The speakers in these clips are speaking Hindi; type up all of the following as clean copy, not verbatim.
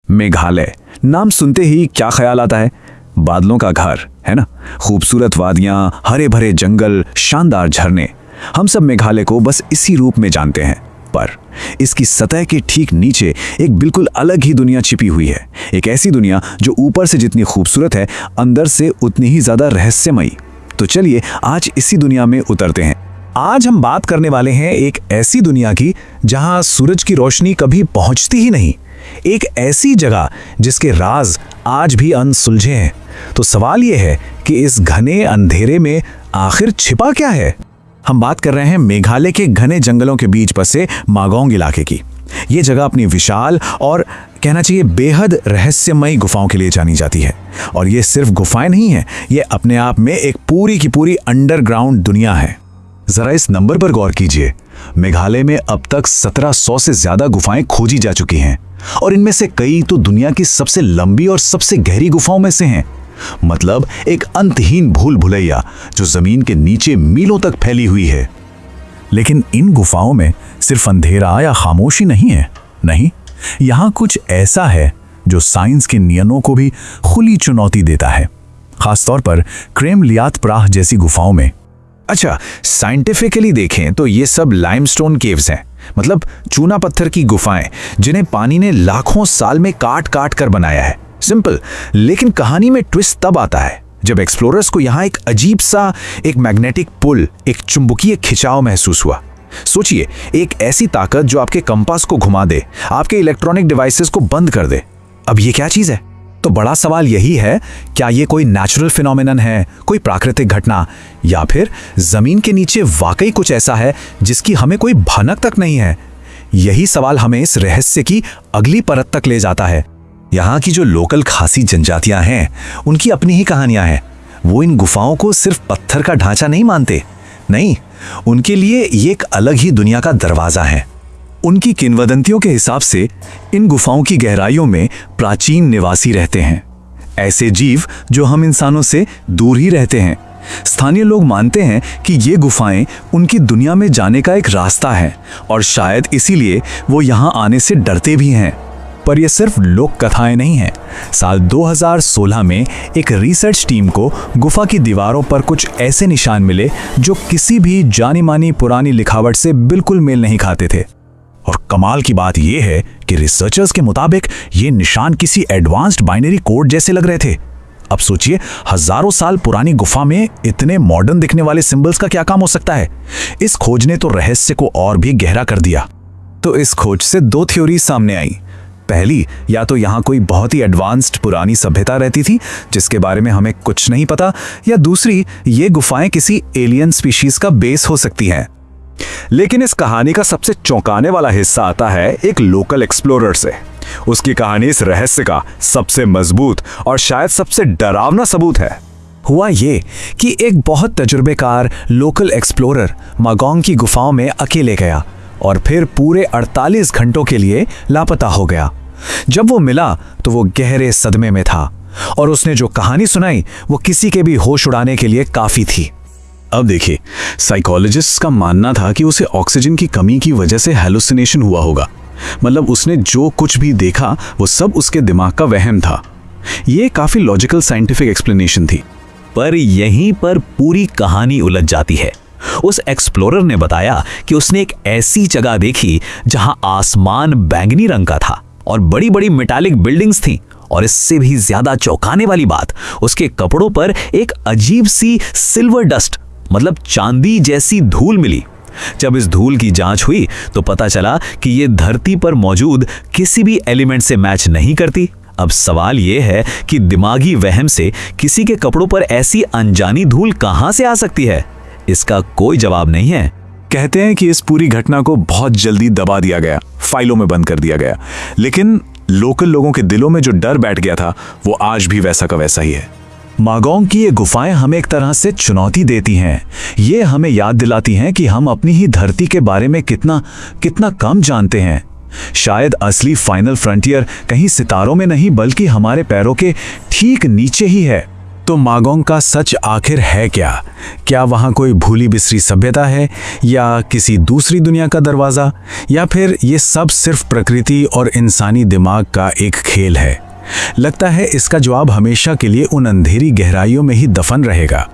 मेघालय नाम सुनते ही क्या ख्याल आता है? बादलों का घर, है ना? खूबसूरत वादियां, हरे भरे जंगल, शानदार झरने। हम सब मेघालय को बस इसी रूप में जानते हैं, पर इसकी सतह के ठीक नीचे एक बिल्कुल अलग ही दुनिया छिपी हुई है। एक ऐसी दुनिया जो ऊपर से जितनी खूबसूरत है, अंदर से उतनी ही ज्यादा रहस्यमयी। तो चलिए आज इसी दुनिया में उतरते हैं। आज हम बात करने वाले हैं एक ऐसी दुनिया की जहां सूरज की रोशनी कभी पहुंचती ही नहीं। एक ऐसी जगह जिसके राज आज भी अनसुलझे हैं। तो सवाल यह है कि इस घने अंधेरे में आखिर छिपा क्या है? हम बात कर रहे हैं मेघालय के घने जंगलों के बीच बसे मागोंग इलाके की। ये जगह अपनी विशाल और कहना चाहिए बेहद रहस्यमयी गुफाओं के लिए जानी जाती है। और ये सिर्फ गुफाएं नहीं हैं, ये अपने आप में एक पूरी की पूरी अंडरग्राउंड दुनिया है। जरा इस नंबर पर गौर कीजिए। मेघालय में अब तक 1700 से ज्यादा गुफाएं खोजी जा चुकी हैं और इनमें से कई तो दुनिया की सबसे लंबी और सबसे गहरी गुफाओं में से हैं। मतलब एक अंतहीन भूल भुलैया जो जमीन के नीचे मीलों तक फैली हुई है। लेकिन इन गुफाओं में सिर्फ अंधेरा या खामोशी नहीं है। नहीं, यहाँ कुछ ऐसा है जो साइंस के नियमों को भी खुली चुनौती देता है, खासतौर पर क्रेम लियात प्राह जैसी गुफाओं में। अच्छा, साइंटिफिकली देखें तो ये सब लाइमस्टोन केव्स हैं, मतलब चूना पत्थर की गुफाएं जिन्हें पानी ने लाखों साल में काट काट कर बनाया है। सिंपल, लेकिन कहानी में ट्विस्ट तब आता है जब एक्सप्लोरर्स को यहाँ एक अजीब सा एक मैग्नेटिक पुल, एक चुंबकीय खिंचाव महसूस हुआ। सोचिए, एक ऐसी ताकत जो आपके कंपास को घुमा दे, आपके इलेक्ट्रॉनिक डिवाइसेस को बंद कर दे। अब ये क्या चीज है? तो बड़ा सवाल यही है, क्या ये कोई नेचुरल फिनोमिनन है, कोई प्राकृतिक घटना, या फिर जमीन के नीचे वाकई कुछ ऐसा है जिसकी हमें कोई भनक तक नहीं है? यही सवाल हमें इस रहस्य की अगली परत तक ले जाता है। यहाँ की जो लोकल खासी जनजातियां हैं, उनकी अपनी ही कहानियां हैं। वो इन गुफाओं को सिर्फ पत्थर का ढांचा नहीं मानते। नहीं, उनके लिए ये एक अलग ही दुनिया का दरवाजा है। उनकी किंवदंतियों के हिसाब से इन गुफाओं की गहराइयों में प्राचीन निवासी रहते हैं, ऐसे जीव जो हम इंसानों से दूर ही रहते हैं। स्थानीय लोग मानते हैं कि ये गुफाएं उनकी दुनिया में जाने का एक रास्ता है और शायद इसीलिए वो यहाँ आने से डरते भी हैं। पर यह सिर्फ लोक कथाएं नहीं हैं। साल 2016 में एक रिसर्च टीम को गुफा की दीवारों पर कुछ ऐसे निशान मिले जो किसी भी जानी मानी पुरानी लिखावट से बिल्कुल मेल नहीं खाते थे। और कमाल की बात यह है कि रिसर्चर्स के मुताबिक ये निशान किसी एडवांस्ड बाइनरी कोड जैसे लग रहे थे। अब सोचिए, हजारों साल पुरानी गुफा में इतने मॉडर्न दिखने वाले सिंबल्स का क्या काम हो सकता है? इस खोज ने तो रहस्य को और भी गहरा कर दिया। तो इस खोज से दो थ्योरी सामने आई। पहली, या तो यहाँ कोई बहुत ही एडवांस्ड पुरानी सभ्यता रहती थी जिसके बारे में हमें कुछ नहीं पता, या दूसरी, ये गुफाएं किसी एलियन स्पीशीज का बेस हो सकती हैं। लेकिन इस कहानी का सबसे चौंकाने वाला हिस्सा आता है एक लोकल एक्सप्लोरर से। उसकी कहानी इस रहस्य का सबसे मजबूत और शायद सबसे डरावना सबूत है। हुआ ये कि एक बहुत तजुर्बेकार लोकल एक्सप्लोरर मागोंग की गुफाओं में अकेले गया और फिर पूरे 48 घंटों के लिए लापता हो गया। जब वो मिला तो वो गहरे सदमे में था और उसने जो कहानी सुनाई वो किसी के भी होश उड़ाने के लिए काफी थी। अब देखिए, साइकोलॉजिस्ट का मानना था कि उसे ऑक्सीजन की कमी की वजह से हैलुसिनेशन हुआ होगा। मतलब उसने जो कुछ भी देखा वो सब उसके दिमाग का वहम था। ये काफी लॉजिकल साइंटिफिक एक्सप्लेनेशन थी। पर यहीं पर पूरी कहानी उलझ जाती है। उस एक्सप्लोरर ने बताया कि उसने एक ऐसी जगह देखी जहां आसमान बैंगनी रंग का था और बड़ी बड़ी मेटालिक बिल्डिंग्स थीं, और इससे भी ज्यादा चौंकाने वाली बात, उसके कपड़ों पर एक अजीब सी सिल्वर डस्ट, मतलब चांदी जैसी धूल मिली। जब इस धूल की जांच हुई तो पता चला कि ये धरती पर मौजूद किसी भी एलिमेंट से मैच नहीं करती। अब सवाल यह है कि दिमागी वहम से किसी के कपड़ों पर ऐसी अनजानी धूल कहां से आ सकती है? इसका कोई जवाब नहीं है। कहते हैं कि इस पूरी घटना को बहुत जल्दी दबा दिया गया, फाइलों में बंद कर दिया गया, लेकिन लोकल लोगों के दिलों में जो डर बैठ गया था वो आज भी वैसा का वैसा ही है। मागोंग की ये गुफाएं हमें एक तरह से चुनौती देती हैं। ये हमें याद दिलाती हैं कि हम अपनी ही धरती के बारे में कितना कम जानते हैं। शायद असली फाइनल फ्रंटियर कहीं सितारों में नहीं बल्कि हमारे पैरों के ठीक नीचे ही है। तो मागोंग का सच आखिर है क्या? क्या वहाँ कोई भूली बिसरी सभ्यता है, या किसी दूसरी दुनिया का दरवाज़ा, या फिर ये सब सिर्फ प्रकृति और इंसानी दिमाग का एक खेल है? लगता है इसका जवाब हमेशा के लिए उन अंधेरी गहराइयों में ही दफन रहेगा।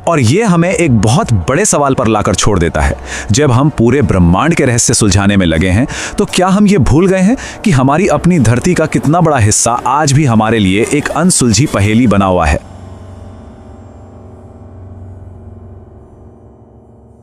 और ये हमें एक बहुत बड़े सवाल पर लाकर छोड़ देता है। जब हम पूरे ब्रह्मांड के रहस्य सुलझाने में लगे हैं, तो क्या हम ये भूल गए हैं कि हमारी अपनी धरती का कितना बड़ा हिस्सा आज भी हमारे लिए एक अनसुलझी पहेली बना हुआ है?